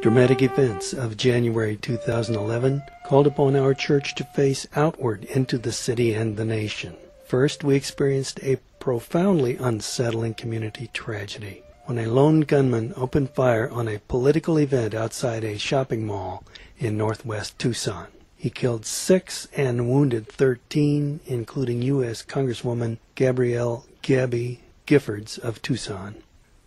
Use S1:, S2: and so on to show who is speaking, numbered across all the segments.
S1: Dramatic events of January 2011 called upon our church to face outward into the city and the nation. First, we experienced a profoundly unsettling community tragedy when a lone gunman opened fire on a political event outside a shopping mall in northwest Tucson. He killed 6 and wounded 13, including U.S. Congresswoman Gabrielle "Gabby" Giffords of Tucson.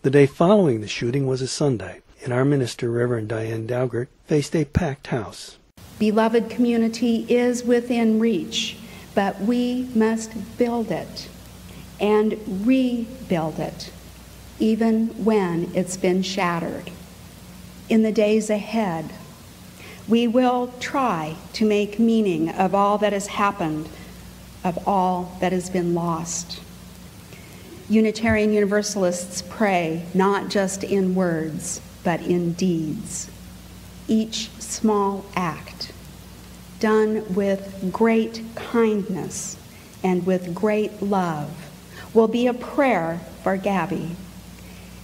S1: The day following the shooting was a Sunday, and our minister, Reverend Diane Daugert, faced a packed house.
S2: Beloved community is within reach, but we must build it and rebuild it, even when it's been shattered. In the days ahead, we will try to make meaning of all that has happened, of all that has been lost. Unitarian Universalists pray not just in words, but in deeds. Each small act, done with great kindness and with great love, will be a prayer for Gabby.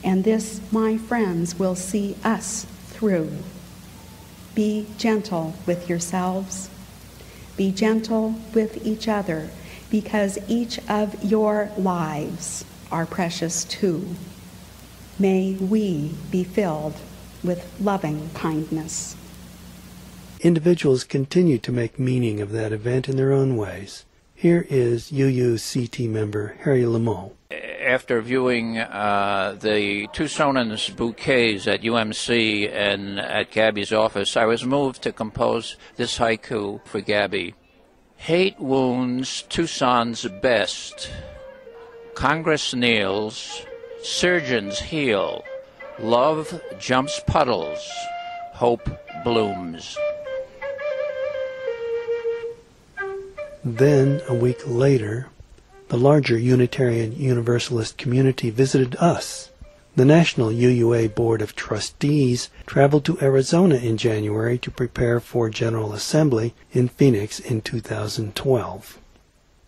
S2: And this, my friends, will see us through. Be gentle with yourselves. Be gentle with each other, because each of your lives are precious too. May we be filled with loving kindness.
S1: Individuals continue to make meaning of that event in their own ways. Here is UUCT member Harry Lameau.
S3: After viewing the Tucsonans' bouquets at UMC and at Gabby's office, I was moved to compose this haiku for Gabby. Hate wounds Tucson's best. Congress kneels, surgeons heal, love jumps puddles, hope blooms.
S1: Then, a week later, the larger Unitarian Universalist community visited us. The National UUA Board of Trustees traveled to Arizona in January to prepare for General Assembly in Phoenix in 2012.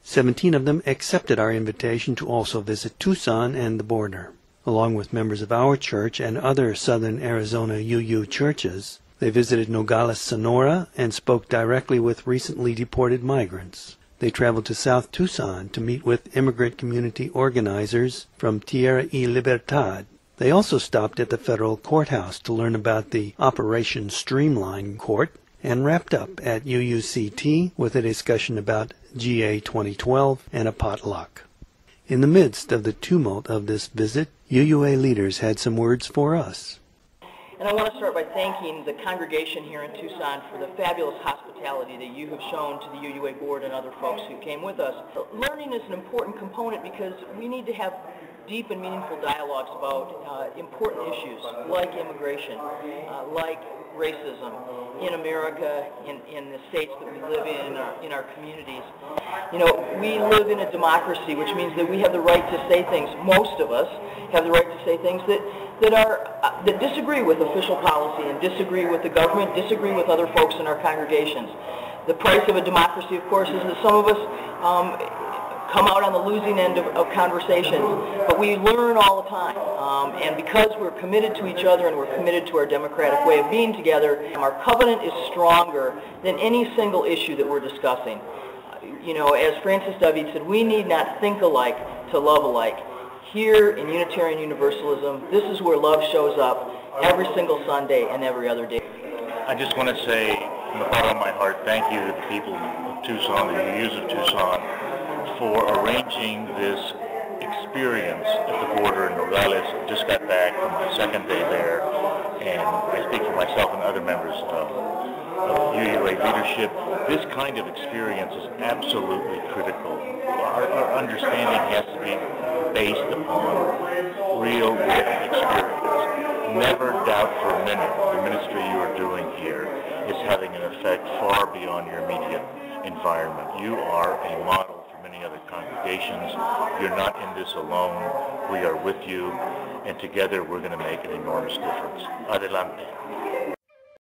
S1: 17 of them accepted our invitation to also visit Tucson and the border. Along with members of our church and other southern Arizona UU churches, they visited Nogales, Sonora, and spoke directly with recently deported migrants. They traveled to South Tucson to meet with immigrant community organizers from Tierra y Libertad. They also stopped at the federal courthouse to learn about the Operation Streamline Court, and wrapped up at UUCT with a discussion about GA 2012 and a potluck. In the midst of the tumult of this visit, UUA leaders had some words for us.
S4: And I want to start by thanking the congregation here in Tucson for the fabulous hospitality that you have shown to the UUA board and other folks who came with us. Learning is an important component because we need to have deep and meaningful dialogues about important issues like immigration, like racism in America, in the states that we live in our communities. You know, we live in a democracy, which means that we have the right to say things. Most of us have the right to say things that disagree with official policy and disagree with the government, disagree with other folks in our congregations. The price of a democracy, of course, is that some of us come out on the losing end of conversations, but we learn all the time. And because we're committed to each other and we're committed to our democratic way of being together, our covenant is stronger than any single issue that we're discussing. You know, as Francis David said, we need not think alike to love alike. Here in Unitarian Universalism, this is where love shows up every single Sunday and every other day.
S5: I just want to say from the bottom of my heart, thank you to the people of Tucson, the UUs of Tucson, for arranging this experience at the border in Nogales. I just got back from my second day there, and I speak for myself and other members of UUA leadership. This kind of experience is absolutely critical. Our understanding has to be based upon real lived experience. Never doubt for a minute the ministry you are doing here is having an effect far beyond your immediate environment. You are a model for many other congregations. You're not in this alone. We are with you, and together we're going to make an enormous difference. Adelante.